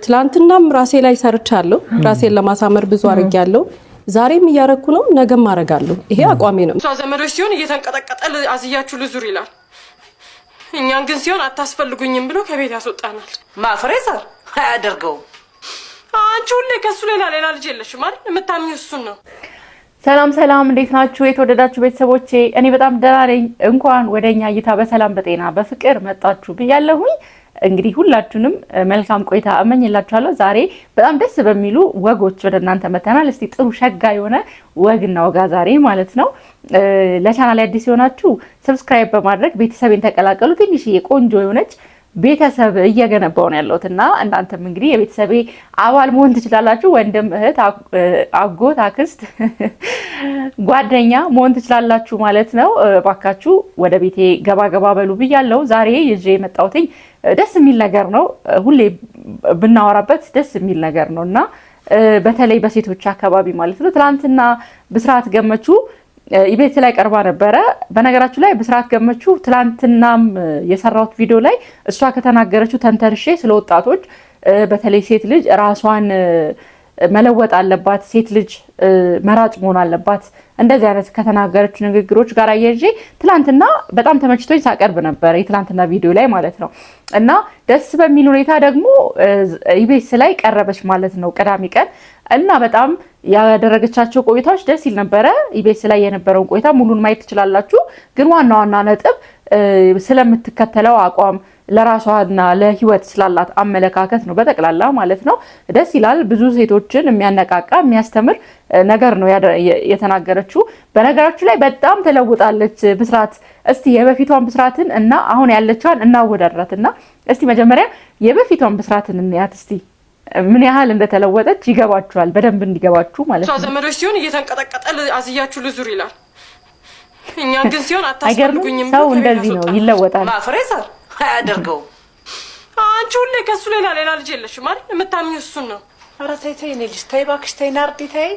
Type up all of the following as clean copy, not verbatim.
ትላንትናም ራሴ ላይ ሰርቻለሁ። ራሴን ለማሳመር ብዙ አርጋለሁ። ዛሬም እያረኩ ነው፣ ነገም አረጋለሁ። ይሄ አቋሜ ነው። ዘመዶች ሲሆን እየተንቀጠቀጠ አዝያችሁ ልዙር ይላል። እኛን ግን ሲሆን አታስፈልጉኝም ብሎ ከቤት ያስወጣናል። ማፍሬዘር አያደርገውም። አንቺ ሁሌ ከሱ ሌላ ልጅ የለሽም አይደል? የምታምኚው እሱን ነው። ሰላም ሰላም፣ እንዴት ናችሁ የተወደዳችሁ ቤተሰቦቼ? እኔ በጣም ደህና ነኝ። እንኳን ወደኛ እይታ በሰላም በጤና በፍቅር መጣችሁ ብያለሁኝ። እንግዲህ ሁላችሁንም መልካም ቆይታ እመኝላችኋለሁ። ዛሬ በጣም ደስ በሚሉ ወጎች ወደ እናንተ መተናል። እስቲ ጥሩ ሸጋ የሆነ ወግና ወጋ ዛሬ ማለት ነው። ለቻናል አዲስ የሆናችሁ ሰብስክራይብ በማድረግ ቤተሰቤን ተቀላቀሉ። ትንሽዬ ቆንጆ የሆነች ቤተሰብ እየገነባው ነው ያለሁትና እናንተም እንግዲህ የቤተሰቤ አባል መሆን ትችላላችሁ። ወንድም፣ እህት፣ አጎት፣ አክስት፣ ጓደኛ መሆን ትችላላችሁ ማለት ነው። ባካችሁ ወደ ቤቴ ገባ ገባ በሉ ብያለሁ። ዛሬ ይዤ የመጣሁት ደስ የሚል ነገር ነው። ሁሌ ብናወራበት ደስ የሚል ነገር ነውና በተለይ በሴቶች አካባቢ ማለት ነው። ትናንትና ብስራት ገመቹ ኢቢኤስ ላይ ቀርባ ነበረ። በነገራችሁ ላይ ብስራት ገመቹ ትላንትናም የሰራሁት ቪዲዮ ላይ እሷ ከተናገረችው ተንተርሼ ስለ ወጣቶች በተለይ ሴት ልጅ ራሷን መለወጥ አለባት፣ ሴት ልጅ መራጭ መሆን አለባት፣ እንደዚህ አይነት ከተናገረችው ንግግሮች ጋር አያይዤ ትላንትና በጣም ተመችቶኝ ሳቀርብ ነበር የትላንትና ቪዲዮ ላይ ማለት ነው። እና ደስ በሚል ሁኔታ ደግሞ ኢቢኤስ ላይ ቀረበች ማለት ነው ቅዳሜ ቀን እና በጣም ያደረገቻቸው ቆይታዎች ደስ ይል ነበረ። ኢቢኤስ ላይ የነበረውን ቆይታ ሙሉን ማየት ትችላላችሁ። ግን ዋና ዋና ነጥብ ስለምትከተለው አቋም ለራሷና ለህይወት ስላላት አመለካከት ነው በጠቅላላ ማለት ነው። ደስ ይላል። ብዙ ሴቶችን የሚያነቃቃ የሚያስተምር ነገር ነው የተናገረችው። በነገራችሁ ላይ በጣም ተለውጣለች ብስራት። እስቲ የበፊቷን ብስራትን እና አሁን ያለችዋን እናወዳድራትና እስቲ መጀመሪያ የበፊቷን ብስራትን እንያት እስቲ ምን ያህል እንደተለወጠች ይገባችኋል። በደንብ እንዲገባችሁ ማለት ነው። ዘመዶች ሲሆን እየተንቀጠቀጠ አዝያችሁ ልዙር ይላል። እኛን ግን ሲሆን አታስፈልጉኝም ብሎ ሰው እንደዚህ ነው ይለወጣል። ማፍሬዘር አያደርገውም። አንቺ ሁሌ ከሱ ሌላ ልጅ የለሽም አይደል? የምታምኚው እሱን ነው። ኧረ ተይ ተይ፣ እኔ ልጅ ተይ እባክሽ ተይ፣ ናርዲ ተይ።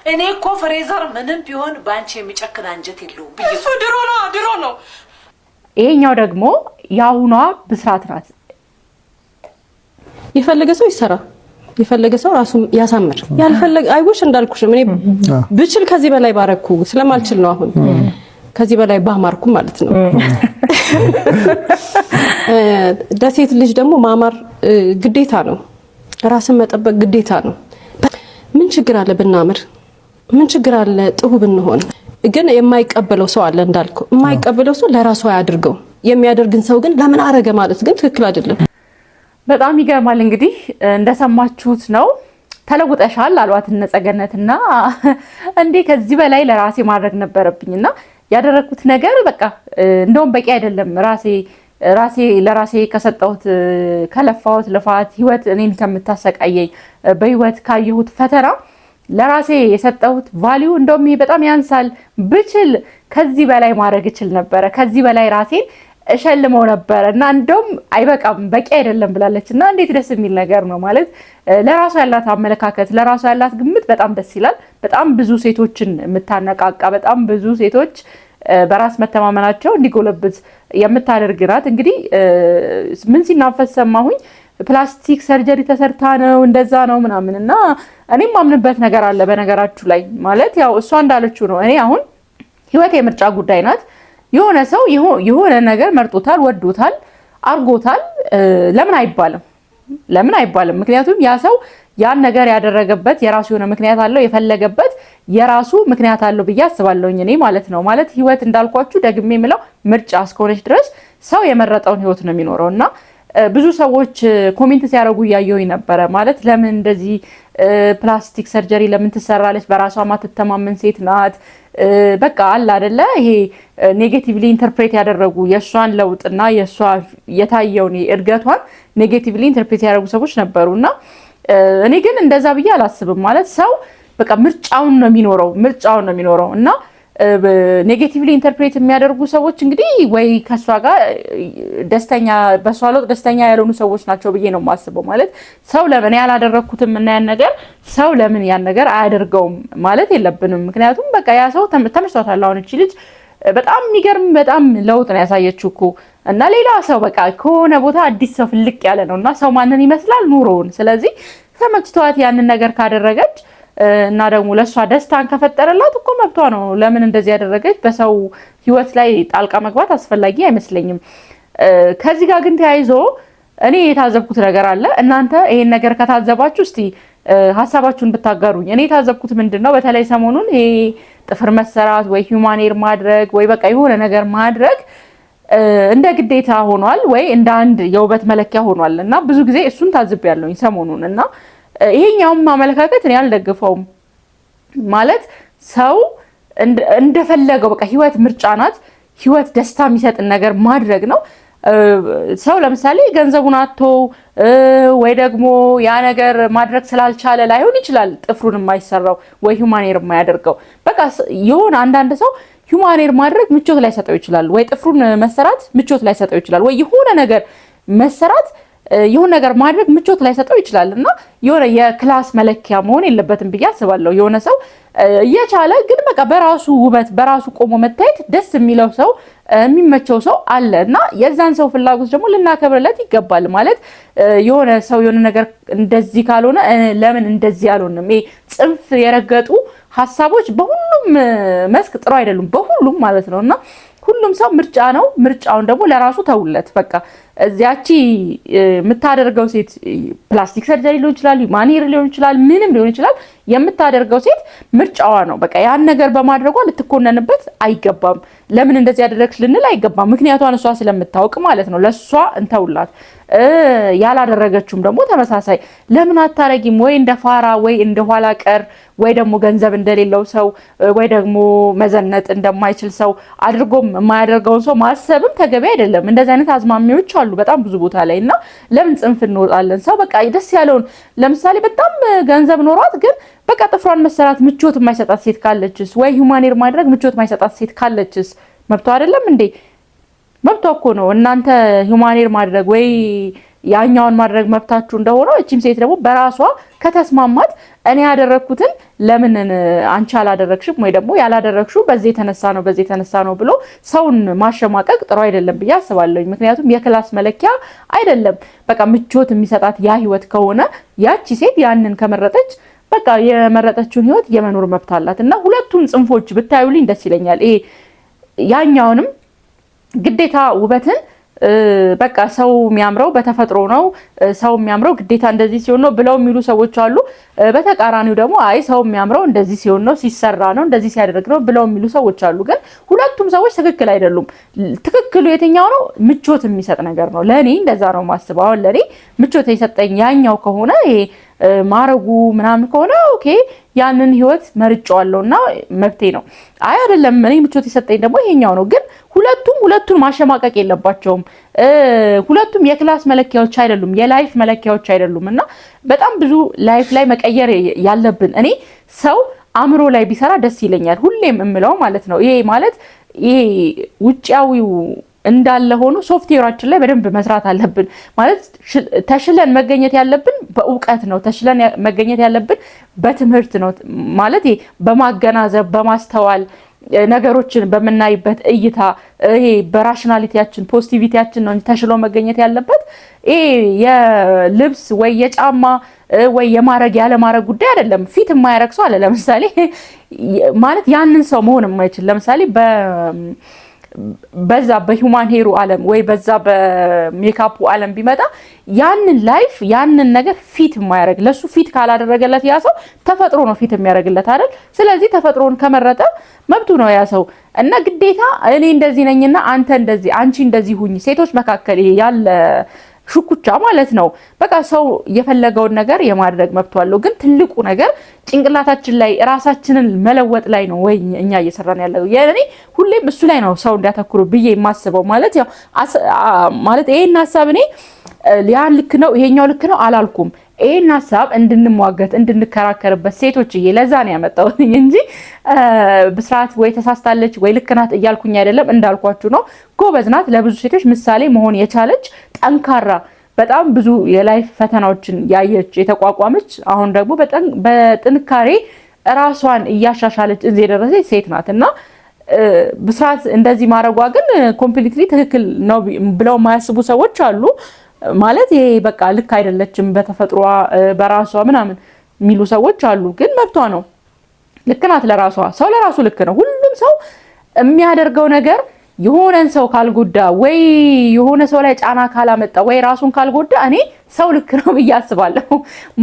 እኔ እኮ ፍሬዘር ምንም ቢሆን በአንቺ የሚጨክን አንጀት የለውም ብዬ እሱ ድሮ ነው። ይሄኛው ደግሞ የአሁኗ ብስራት ናት። የፈለገ ሰው ይሰራ፣ የፈለገ ሰው ራሱ ያሳምር። ያልፈለገ አይውሽ እንዳልኩሽ እኔ ብችል ከዚህ በላይ ባረኩ ስለማልችል ነው አሁን ከዚህ በላይ ባማርኩ ማለት ነው። ለሴት ልጅ ደግሞ ማማር ግዴታ ነው። ራስን መጠበቅ ግዴታ ነው። ምን ችግር አለ ብናምር? ምን ችግር አለ ጥሩ ብንሆን? ግን የማይቀበለው ሰው አለ እንዳልከው። የማይቀበለው ሰው ለራሱ አያድርገው። የሚያደርግን ሰው ግን ለምን አረገ ማለት ግን ትክክል አይደለም። በጣም ይገርማል። እንግዲህ እንደሰማችሁት ነው። ተለውጠሻል አሏት ነጸገነትና እንዴ ከዚህ በላይ ለራሴ ማድረግ ነበረብኝና ያደረኩት ነገር በቃ እንደውም በቂ አይደለም። ራሴ ለራሴ ከሰጠሁት ከለፋሁት ልፋት ህይወት እኔን ከምታሰቃየኝ በህይወት ካየሁት ፈተና ለራሴ የሰጠሁት ቫልዩ እንደውም ይሄ በጣም ያንሳል። ብችል ከዚህ በላይ ማድረግ እችል ነበረ። ከዚህ በላይ ራሴን እሸልመው ነበር እና እንደውም አይበቃም በቂ አይደለም ብላለችና እንዴት ደስ የሚል ነገር ነው ማለት ለራሷ ያላት አመለካከት ለራሷ ያላት ግምት በጣም ደስ ይላል። በጣም ብዙ ሴቶችን የምታነቃቃ በጣም ብዙ ሴቶች በራስ መተማመናቸው እንዲጎለብት የምታደርግ ናት። እንግዲህ ምን ሲናፈስ ሰማሁኝ ፕላስቲክ ሰርጀሪ ተሰርታ ነው እንደዛ ነው ምናምንና እኔም ማምንበት ነገር አለ በነገራችሁ ላይ ማለት ያው እሷ እንዳለችው ነው። እኔ አሁን ህይወት የምርጫ ጉዳይ ናት። የሆነ ሰው የሆነ ነገር መርጦታል፣ ወዶታል፣ አርጎታል። ለምን አይባልም? ምክንያቱም ያ ሰው ያን ነገር ያደረገበት የራሱ የሆነ ምክንያት አለው፣ የፈለገበት የራሱ ምክንያት አለው ብዬ አስባለሁኝ እኔ ማለት ነው። ማለት ህይወት እንዳልኳችሁ ደግሜ የምለው ምርጫ እስከሆነች ድረስ ሰው የመረጠውን ህይወት ነው የሚኖረውና ብዙ ሰዎች ኮሜንት ሲያደርጉ እያየሁኝ ነበረ። ማለት ለምን እንደዚህ ፕላስቲክ ሰርጀሪ ለምን ትሰራለች? በራሷ ማትተማመን ሴት ናት። በቃ አለ አይደለ ይሄ ኔጌቲቭሊ ኢንተርፕሬት ያደረጉ የሷን ለውጥና የሷ የታየውን እድገቷን ኔጌቲቭሊ ኢንተርፕሬት ያደረጉ ሰዎች ነበሩና እኔ ግን እንደዛ ብዬ አላስብም። ማለት ሰው በቃ ምርጫውን ነው የሚኖረው እና ኔጌቲቭሊ ኢንተርፕሬት የሚያደርጉ ሰዎች እንግዲህ ወይ ከሷ ጋር በሷ ለውጥ ደስተኛ ያልሆኑ ሰዎች ናቸው ብዬ ነው የማስበው። ማለት ሰው ለምን ያላደረኩትም እና ያን ነገር ሰው ለምን ያን ነገር አያደርገውም ማለት የለብንም። ምክንያቱም በቃ ያ ሰው ተመችቷታል። አሁን እቺ ልጅ በጣም የሚገርም በጣም ለውጥ ነው ያሳየችው እኮ እና ሌላ ሰው በቃ ከሆነ ቦታ አዲስ ሰው ፍልቅ ያለ ነውና ሰው ማንን ይመስላል ኑሮውን። ስለዚህ ተመችቷት ያንን ነገር ካደረገች እና ደግሞ ለሷ ደስታን ከፈጠረላት እኮ መብቷ ነው። ለምን እንደዚህ ያደረገች በሰው ህይወት ላይ ጣልቃ መግባት አስፈላጊ አይመስለኝም። ከዚህ ጋር ግን ተያይዞ እኔ የታዘብኩት ነገር አለ። እናንተ ይሄን ነገር ከታዘባችሁ እስቲ ሐሳባችሁን ብታጋሩኝ። እኔ የታዘብኩት ምንድነው በተለይ ሰሞኑን ይሄ ጥፍር መሰራት ወይ ሂውማን ሄር ማድረግ ወይ በቃ የሆነ ነገር ማድረግ እንደ ግዴታ ሆኗል ወይ እንደ አንድ የውበት መለኪያ ሆኗል እና ብዙ ጊዜ እሱን ታዝቤያለሁኝ ሰሞኑን እና ይሄኛውም አመለካከት እኔ አልደግፈውም። ማለት ሰው እንደፈለገው በቃ ህይወት ምርጫ ናት። ህይወት ደስታ የሚሰጥ ነገር ማድረግ ነው። ሰው ለምሳሌ ገንዘቡን አጥቶ ወይ ደግሞ ያ ነገር ማድረግ ስላልቻለ ላይሆን ይችላል ጥፍሩን የማይሰራው ወይ ሂውማን ሄር የማያደርገው። በቃ የሆነ አንዳንድ ሰው ሂውማን ሄር ማድረግ ምቾት ላይ ሰጠው ይችላል፣ ወይ ጥፍሩን መሰራት ምቾት ላይ ሰጠው ይችላል፣ ወይ የሆነ ነገር መሰራት የሆነ ነገር ማድረግ ምቾት ላይ ሰጠው ይችላል እና የሆነ የክላስ መለኪያ መሆን የለበትም ብዬ አስባለሁ። የሆነ ሰው እየቻለ ግን በቃ በራሱ ውበት በራሱ ቆሞ መታየት ደስ የሚለው ሰው የሚመቸው ሰው አለ እና የዛን ሰው ፍላጎት ደግሞ ልናከብርለት ይገባል። ማለት የሆነ ሰው የሆነ ነገር እንደዚህ ካልሆነ ለምን እንደዚህ አልሆነም፣ ይሄ ጽንፍ የረገጡ ሀሳቦች በሁሉም መስክ ጥሩ አይደሉም፣ በሁሉም ማለት ነው እና ሁሉም ሰው ምርጫ ነው። ምርጫውን ደግሞ ለራሱ ተውለት። በቃ እዚያቺ የምታደርገው ሴት ፕላስቲክ ሰርጀሪ ሊሆን ይችላል፣ ሂውማን ሄር ሊሆን ይችላል፣ ምንም ሊሆን ይችላል። የምታደርገው ሴት ምርጫዋ ነው። በቃ ያን ነገር በማድረጓ ልትኮነንበት አይገባም። ለምን እንደዚህ ያደረግሽ ልንል አይገባም። ምክንያቷን እሷ ስለምታውቅ ማለት ነው። ለሷ እንተውላት። ያላደረገችውም ደግሞ ተመሳሳይ ለምን አታረጊም ወይ እንደ ፋራ ወይ እንደ ኋላ ቀር ወይ ደግሞ ገንዘብ እንደሌለው ሰው ወይ ደግሞ መዘነጥ እንደማይችል ሰው አድርጎም የማያደርገውን ሰው ማሰብም ተገቢ አይደለም። እንደዚህ አይነት አዝማሚዎች አሉ በጣም ብዙ ቦታ ላይ እና ለምን ጽንፍ እንወጣለን? ሰው በቃ ደስ ያለውን ለምሳሌ በጣም ገንዘብ ኖሯት ግን በቃ ጥፍሯን መሰራት ምቾት የማይሰጣት ሴት ካለችስ ወይ ሂውማን ሄር ማድረግ ምቾት የማይሰጣት ሴት ካለችስ መብቷ አይደለም እንዴ? መብቷ እኮ ነው። እናንተ ሂውማን ሄር ማድረግ ወይ ያኛውን ማድረግ መብታችሁ እንደሆነ እቺም ሴት ደግሞ በራሷ ከተስማማት እኔ ያደረኩትን ለምን አንቺ አላደረግሽም ወይ ደግሞ ያላደረግሽው በዚህ የተነሳ ነው ብሎ ሰውን ማሸማቀቅ ጥሩ አይደለም ብዬ አስባለሁ። ምክንያቱም የክላስ መለኪያ አይደለም። በቃ ምቾት የሚሰጣት ያ ህይወት ከሆነ ያቺ ሴት ያንን ከመረጠች በቃ የመረጠችውን ህይወት የመኖር መብት አላት እና ሁለቱን ጽንፎች ብታዩልኝ ደስ ይለኛል። ይሄ ያኛውንም ግዴታ ውበትን በቃ ሰው የሚያምረው በተፈጥሮ ነው፣ ሰው የሚያምረው ግዴታ እንደዚህ ሲሆን ነው ብለው የሚሉ ሰዎች አሉ። በተቃራኒው ደግሞ አይ ሰው የሚያምረው እንደዚህ ሲሆን ነው፣ ሲሰራ ነው፣ እንደዚህ ሲያደርግ ነው ብለው የሚሉ ሰዎች አሉ። ግን ሁለቱም ሰዎች ትክክል አይደሉም። ትክክሉ የትኛው ነው? ምቾት የሚሰጥ ነገር ነው። ለኔ እንደዛ ነው ማስበው። አሁን ለኔ ምቾት የሰጠኝ ያኛው ከሆነ ይሄ ማረጉ ምናምን ከሆነ ኦኬ ያንን ህይወት መርጫዋለሁና መብቴ ነው። አይ አይደለም እኔ ምቾት የሰጠኝ ደግሞ ይሄኛው ነው። ግን ሁለቱን ማሸማቀቅ የለባቸውም። ሁለቱም የክላስ መለኪያዎች አይደሉም፣ የላይፍ መለኪያዎች አይደሉም እና በጣም ብዙ ላይፍ ላይ መቀየር ያለብን እኔ ሰው አእምሮ ላይ ቢሰራ ደስ ይለኛል ሁሌም እምለው ማለት ነው። ይሄ ማለት ይሄ ውጫዊው እንዳለ ሆኖ ሶፍትዌራችን ላይ በደንብ መስራት አለብን። ማለት ተሽለን መገኘት ያለብን በእውቀት ነው። ተሽለን መገኘት ያለብን በትምህርት ነው። ማለት በማገናዘብ በማስተዋል ነገሮችን በመናይበት እይታ ይሄ በራሽናሊቲያችን ፖዚቲቪቲያችን ነው ተሽሎ መገኘት ያለበት። ይሄ የልብስ ወይ የጫማ ወይ የማረግ ያለ ማረግ ጉዳይ አይደለም። ፊት የማያረግ ሰው አለ ለምሳሌ ማለት ያንን ሰው መሆን የማይችል ለምሳሌ በዛ በሂውማን ሄሩ ዓለም ወይ በዛ በሜካፑ ዓለም ቢመጣ ያንን ላይፍ ያንን ነገር ፊት የማያረግ ለሱ ፊት ካላደረገለት ያ ሰው ተፈጥሮ ነው ፊት የሚያደርግለት አይደል? ስለዚህ ተፈጥሮን ከመረጠ መብቱ ነው ያ ሰው እና ግዴታ እኔ እንደዚህ ነኝና አንተ እንደዚህ አንቺ እንደዚህ ሁኚ ሴቶች መካከል ይሄ ያለ ሹኩቻ ማለት ነው። በቃ ሰው የፈለገውን ነገር የማድረግ መብት አለው። ግን ትልቁ ነገር ጭንቅላታችን ላይ ራሳችንን መለወጥ ላይ ነው ወይ እኛ እየሰራን ያለው የኔ ሁሌም እሱ ላይ ነው ሰው እንዲያተኩሩ ብዬ የማስበው ማለት ያው ማለት ይሄን ሐሳብ እኔ ያን ልክ ነው ይሄኛው ልክ ነው አላልኩም። ይሄን ሐሳብ እንድንሟገት እንድንከራከርበት ሴቶችዬ ለዛ ነው ያመጣሁት እንጂ ብስራት ወይ ተሳስታለች ወይ ልክ ናት እያልኩኝ አይደለም። እንዳልኳችሁ ነው ጎበዝ ናት። ለብዙ ሴቶች ምሳሌ መሆን የቻለች ጠንካራ በጣም ብዙ የላይፍ ፈተናዎችን ያየች የተቋቋመች አሁን ደግሞ በጥንካሬ ራሷን እያሻሻለች እዚህ የደረሰች ሴት ናት እና ብስራት እንደዚህ ማድረጓ ግን ኮምፕሊትሊ ትክክል ነው ብለው የማያስቡ ሰዎች አሉ። ማለት ይሄ በቃ ልክ አይደለችም በተፈጥሯ በራሷ ምናምን የሚሉ ሰዎች አሉ። ግን መብቷ ነው፣ ልክ ናት ለራሷ። ሰው ለራሱ ልክ ነው። ሁሉም ሰው የሚያደርገው ነገር የሆነን ሰው ካልጎዳ ወይ የሆነ ሰው ላይ ጫና ካላመጣ ወይ ራሱን ካልጎዳ እኔ ሰው ልክ ነው ብዬ አስባለሁ።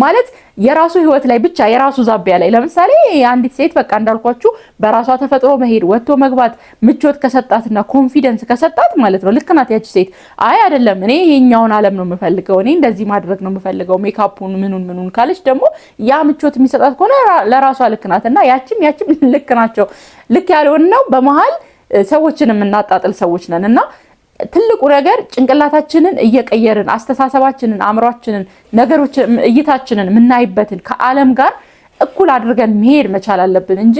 ማለት የራሱ ህይወት ላይ ብቻ የራሱ ዛቢያ ላይ ለምሳሌ አንዲት ሴት በቃ እንዳልኳችሁ በራሷ ተፈጥሮ መሄድ ወጥቶ መግባት ምቾት ከሰጣትና ኮንፊደንስ ከሰጣት ማለት ነው ልክ ናት ያቺ ሴት። አይ አይደለም እኔ ይሄኛውን ዓለም ነው የምፈልገው፣ እኔ እንደዚህ ማድረግ ነው የምፈልገው ሜካፑን ምኑን ካለች ደግሞ ያ ምቾት የሚሰጣት ከሆነ ለራሷ ልክ ናትና ያቺም ልክ ናቸው። ልክ ያልሆነ ነው በመሃል ሰዎችን የምናጣጥል ሰዎች ነን እና ትልቁ ነገር ጭንቅላታችንን እየቀየርን አስተሳሰባችንን፣ አእምሯችንን፣ ነገሮችን እይታችንን የምናይበትን ከዓለም ጋር እኩል አድርገን መሄድ መቻል አለብን እንጂ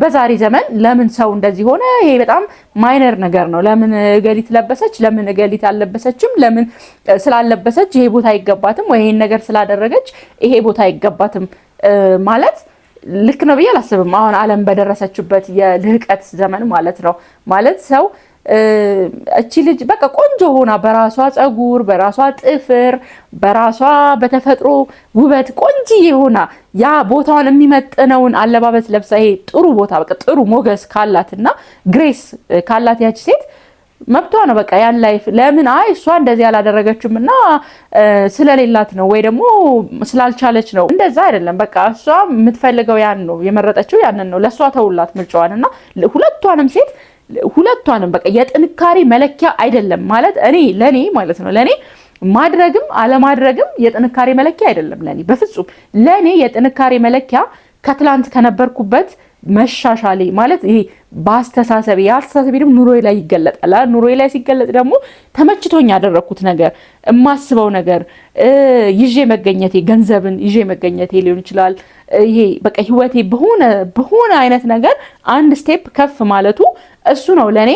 በዛሬ ዘመን ለምን ሰው እንደዚህ ሆነ ይሄ በጣም ማይነር ነገር ነው። ለምን እገሊት ለበሰች፣ ለምን እገሊት አልለበሰችም፣ ለምን ስላለበሰች ይሄ ቦታ አይገባትም ወይ ይሄን ነገር ስላደረገች ይሄ ቦታ አይገባትም ማለት ልክ ነው ብዬ አላስብም። አሁን ዓለም በደረሰችበት የልህቀት ዘመን ማለት ነው ማለት ሰው እቺ ልጅ በቃ ቆንጆ ሆና በራሷ ጸጉር፣ በራሷ ጥፍር፣ በራሷ በተፈጥሮ ውበት ቆንጆ ሆና ያ ቦታውን የሚመጥነውን አለባበስ ለብሳ ይሄ ጥሩ ቦታ በቃ ጥሩ ሞገስ ካላትና ግሬስ ካላት ያቺ ሴት መብቷ ነው በቃ ያን ላይፍ ለምን አይ እሷ እንደዚህ ያላደረገችምና ስለሌላት ነው ወይ ደግሞ ስላልቻለች ነው እንደዛ አይደለም። በቃ እሷ የምትፈልገው ያን ነው የመረጠችው ያንን ነው ለሷ ተውላት ምርጫዋንና ሁለቷንም ሴት ሁለቷንም በቃ የጥንካሬ መለኪያ አይደለም ማለት ለኔ ማለት ነው ለኔ ማድረግም አለማድረግም የጥንካሬ መለኪያ አይደለም ለኔ በፍጹም። ለኔ የጥንካሬ መለኪያ ከትላንት ከነበርኩበት መሻሻሌ ማለት ይሄ በአስተሳሰብ ደግሞ ኑሮዬ ላይ ይገለጣል። ኑሮዬ ላይ ሲገለጥ ደግሞ ተመችቶኝ ያደረኩት ነገር የማስበው ነገር ይዤ መገኘቴ ገንዘብን ይዤ መገኘቴ ሊሆን ይችላል። ይሄ በቃ ህይወቴ በሆነ አይነት ነገር አንድ ስቴፕ ከፍ ማለቱ እሱ ነው ለኔ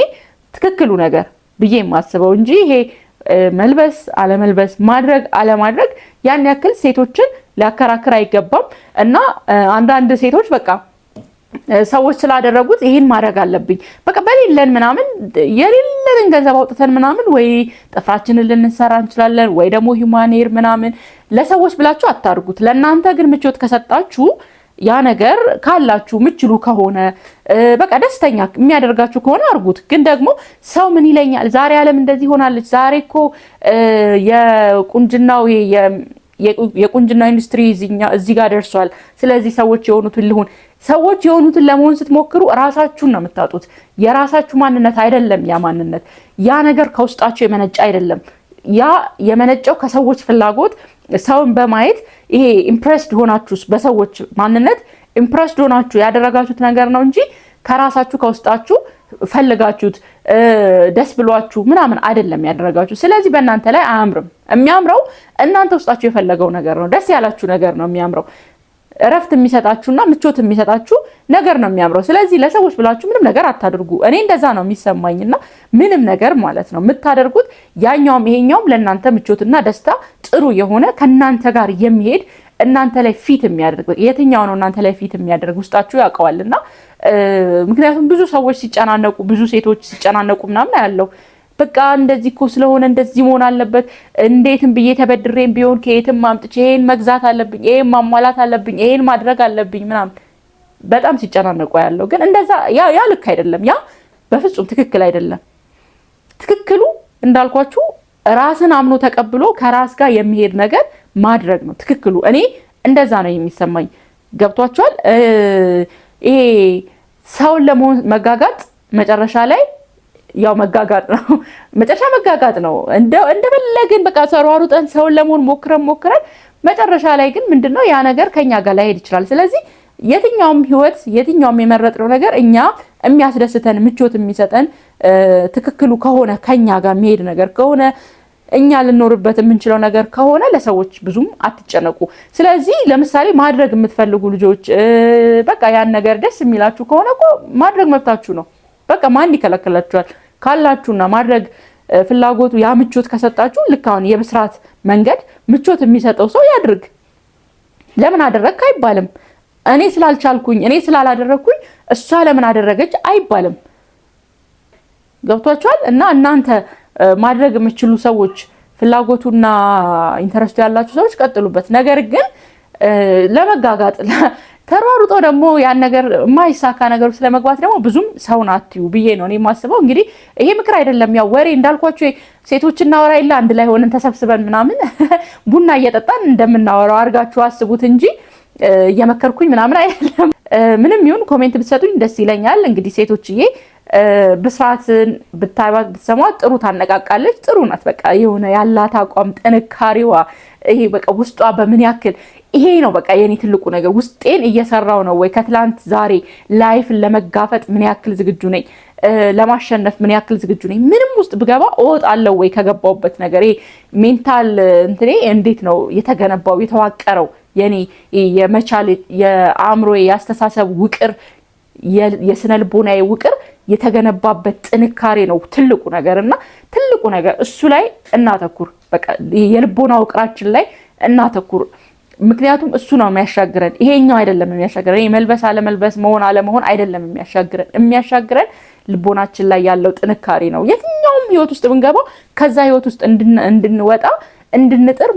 ትክክሉ ነገር ብዬ የማስበው እንጂ ይሄ መልበስ አለመልበስ ማድረግ አለማድረግ ያን ያክል ሴቶችን ሊያከራክር አይገባም። እና አንዳንድ ሴቶች በቃ ሰዎች ስላደረጉት ይሄን ማድረግ አለብኝ በቃ በሌለን ምናምን የሌለንን ገንዘብ አውጥተን ምናምን ወይ ጥፍራችንን ልንሰራ እንችላለን ወይ ደግሞ ሂውማን ሄር ምናምን ለሰዎች ብላችሁ አታርጉት። ለእናንተ ግን ምቾት ከሰጣችሁ ያ ነገር ካላችሁ ምችሉ ከሆነ በቃ ደስተኛ የሚያደርጋችሁ ከሆነ አርጉት። ግን ደግሞ ሰው ምን ይለኛል ዛሬ ዓለም እንደዚህ ሆናለች፣ ዛሬ እኮ የቁንጅናው የቁንጅና ኢንዱስትሪ እዚህ ጋር ደርሷል፣ ስለዚህ ሰዎች የሆኑትን ለመሆን ስትሞክሩ ራሳችሁን ነው የምታጡት። የራሳችሁ ማንነት አይደለም ያ ማንነት። ያ ነገር ከውስጣችሁ የመነጨ አይደለም። ያ የመነጨው ከሰዎች ፍላጎት ሰውን በማየት ይሄ ኢምፕሬስድ ሆናችሁ በሰዎች ማንነት ኢምፕሬስድ ሆናችሁ ያደረጋችሁት ነገር ነው እንጂ ከራሳችሁ ከውስጣችሁ ፈልጋችሁት ደስ ብሏችሁ ምናምን አይደለም ያደረጋችሁ። ስለዚህ በእናንተ ላይ አያምርም። የሚያምረው እናንተ ውስጣችሁ የፈለገው ነገር ነው። ደስ ያላችሁ ነገር ነው የሚያምረው። እረፍት የሚሰጣችሁና ምቾት የሚሰጣችሁ ነገር ነው የሚያምረው። ስለዚህ ለሰዎች ብላችሁ ምንም ነገር አታድርጉ። እኔ እንደዛ ነው የሚሰማኝና ምንም ነገር ማለት ነው የምታደርጉት ያኛውም ይሄኛውም ለእናንተ ምቾትና ደስታ ጥሩ የሆነ ከእናንተ ጋር የሚሄድ እናንተ ላይ ፊት የሚያደርግ የትኛው ነው እናንተ ላይ ፊት የሚያደርግ ውስጣችሁ ያውቀዋልና ምክንያቱም ብዙ ሰዎች ሲጨናነቁ ብዙ ሴቶች ሲጨናነቁ ምናምን ያለው በቃ እንደዚህ እኮ ስለሆነ እንደዚህ መሆን አለበት፣ እንዴትም ብዬ ተበድሬም ቢሆን ከየትም አምጥቼ ይሄን መግዛት አለብኝ፣ ይሄን ማሟላት አለብኝ፣ ይሄን ማድረግ አለብኝ ምናምን በጣም ሲጨናነቁ ያለው ግን እንደዛ ያ ልክ አይደለም። ያ በፍጹም ትክክል አይደለም። ትክክሉ እንዳልኳችሁ ራስን አምኖ ተቀብሎ ከራስ ጋር የሚሄድ ነገር ማድረግ ነው ትክክሉ። እኔ እንደዛ ነው የሚሰማኝ። ገብቷችኋል? ይሄ ሰውን ለመሆን መጋጋጥ መጨረሻ ላይ ያው መጋጋጥ ነው። መጨረሻ መጋጋጥ ነው። እንደፈለግን በቃ ተሯሩጠን ሰውን ለመሆን ሞክረን መጨረሻ ላይ ግን ምንድነው ያ ነገር ከኛ ጋር ላይሄድ ይችላል። ስለዚህ የትኛውም ህይወት የትኛውም የመረጥነው ነገር እኛ የሚያስደስተን ምቾት የሚሰጠን ትክክሉ ከሆነ ከኛ ጋር የሚሄድ ነገር ከሆነ እኛ ልንኖርበት የምንችለው ነገር ከሆነ ለሰዎች ብዙም አትጨነቁ። ስለዚህ ለምሳሌ ማድረግ የምትፈልጉ ልጆች በቃ ያን ነገር ደስ የሚላችሁ ከሆነ እኮ ማድረግ መብታችሁ ነው። በቃ ማን ይከለክላችኋል? ካላችሁና ማድረግ ፍላጎቱ ያ ምቾት ከሰጣችሁ ልክ አሁን የብስራት መንገድ ምቾት የሚሰጠው ሰው ያድርግ። ለምን አደረግክ አይባልም። እኔ ስላልቻልኩኝ እኔ ስላላደረግኩኝ እሷ ለምን አደረገች አይባልም። ገብቷችኋል? እና እናንተ ማድረግ የምትችሉ ሰዎች ፍላጎቱና ኢንተረስቱ ያላችሁ ሰዎች ቀጥሉበት። ነገር ግን ለመጋጋጥ ተሯሩጦ ደግሞ ያን ነገር የማይሳካ ነገር ስለመግባት ደግሞ ብዙም ሰውን አትዩ ብዬ ነው እኔ የማስበው። እንግዲህ ይሄ ምክር አይደለም፣ ያው ወሬ እንዳልኳችሁ ሴቶች እናወራ ይላ አንድ ላይ ሆነን ተሰብስበን ምናምን ቡና እየጠጣን እንደምናወራው አድርጋችሁ አስቡት እንጂ እየመከርኩኝ ምናምን አይደለም። ምንም ይሁን ኮሜንት ብትሰጡኝ ደስ ይለኛል። እንግዲህ ሴቶችዬ ብስራትን ብታይባት ብትሰማት ጥሩ ታነቃቃለች፣ ጥሩ ናት። በቃ የሆነ ያላት አቋም ጥንካሬዋ ይሄ በቃ ውስጧ በምን ያክል ይሄ ነው በቃ የኔ ትልቁ ነገር ውስጤን እየሰራው ነው ወይ ከትላንት ዛሬ ላይፍን ለመጋፈጥ ምን ያክል ዝግጁ ነኝ፣ ለማሸነፍ ምን ያክል ዝግጁ ነኝ፣ ምንም ውስጥ ብገባ እወጣለሁ ወይ ከገባውበት ነገር። ይሄ ሜንታል እንትኔ እንዴት ነው የተገነባው የተዋቀረው የኔ የመቻል የአእምሮ ያስተሳሰብ ውቅር የስነ ልቦናዬ ውቅር የተገነባበት ጥንካሬ ነው ትልቁ ነገርና ትልቁ ነገር እሱ ላይ እናተኩር። በቃ የልቦና ውቅራችን ላይ እናተኩር። ምክንያቱም እሱ ነው የሚያሻግረን፣ ይሄኛው አይደለም የሚያሻግረን። መልበስ አለመልበስ መሆን አለመሆን አይደለም የሚያሻግረን ልቦናችን ላይ ያለው ጥንካሬ ነው። የትኛውም ህይወት ውስጥ ብንገባው ከዛ ህይወት ውስጥ እንድንወጣ እንድንጥር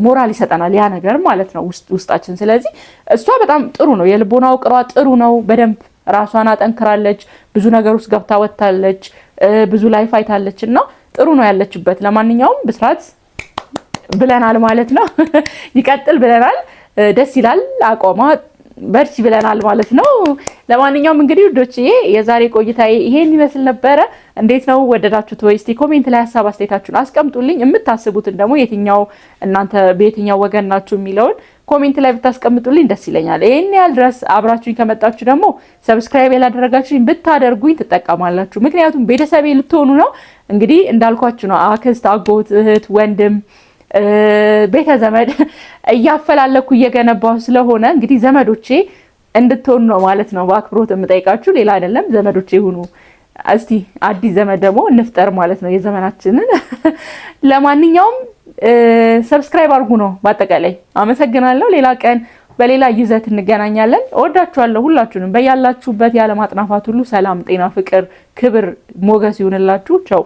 ሞራል ይሰጠናል ያ ነገር ማለት ነው ውስጣችን። ስለዚህ እሷ በጣም ጥሩ ነው፣ የልቦና ውቅሯ ጥሩ ነው። በደንብ ራሷን አጠንክራለች፣ ብዙ ነገር ውስጥ ገብታ ወጣለች፣ ብዙ ላይፍ አይታለች እና ጥሩ ነው ያለችበት። ለማንኛውም ብስራት ብለናል ማለት ነው። ይቀጥል ብለናል። ደስ ይላል አቋሟ፣ በርቺ ብለናል ማለት ነው። ለማንኛውም እንግዲህ ውዶችዬ የዛሬ ቆይታዬ ይሄን ይመስል ነበረ። እንዴት ነው ወደዳችሁት ወይ? እስቲ ኮሜንት ላይ ሐሳብ አስተያየታችሁን አስቀምጡልኝ። የምታስቡትን ደግሞ የትኛው እናንተ በየትኛው ወገን ናችሁ የሚለውን ኮሜንት ላይ ብታስቀምጡልኝ ደስ ይለኛል። ይሄን ያህል ድረስ አብራችሁኝ ከመጣችሁ ደግሞ ሰብስክራይብ ያላደረጋችሁኝ ብታደርጉኝ ትጠቀማላችሁ። ምክንያቱም ቤተሰቤ ልትሆኑ ነው። እንግዲህ እንዳልኳችሁ ነው አክስት፣ አጎት፣ እህት፣ ወንድም ቤተ ዘመድ እያፈላለኩ እየገነባው ስለሆነ እንግዲህ ዘመዶቼ እንድትሆኑ ነው ማለት ነው በአክብሮት የምጠይቃችሁ፣ ሌላ አይደለም። ዘመዶቼ ሁኑ። እስቲ አዲስ ዘመድ ደግሞ እንፍጠር ማለት ነው የዘመናችንን። ለማንኛውም ሰብስክራይብ አድርጉ ነው በአጠቃላይ። አመሰግናለሁ። ሌላ ቀን በሌላ ይዘት እንገናኛለን። እወዳችኋለሁ ሁላችሁንም። በያላችሁበት የዓለም አጥናፋት ሁሉ ሰላም፣ ጤና፣ ፍቅር፣ ክብር፣ ሞገስ ይሁንላችሁ። ቻው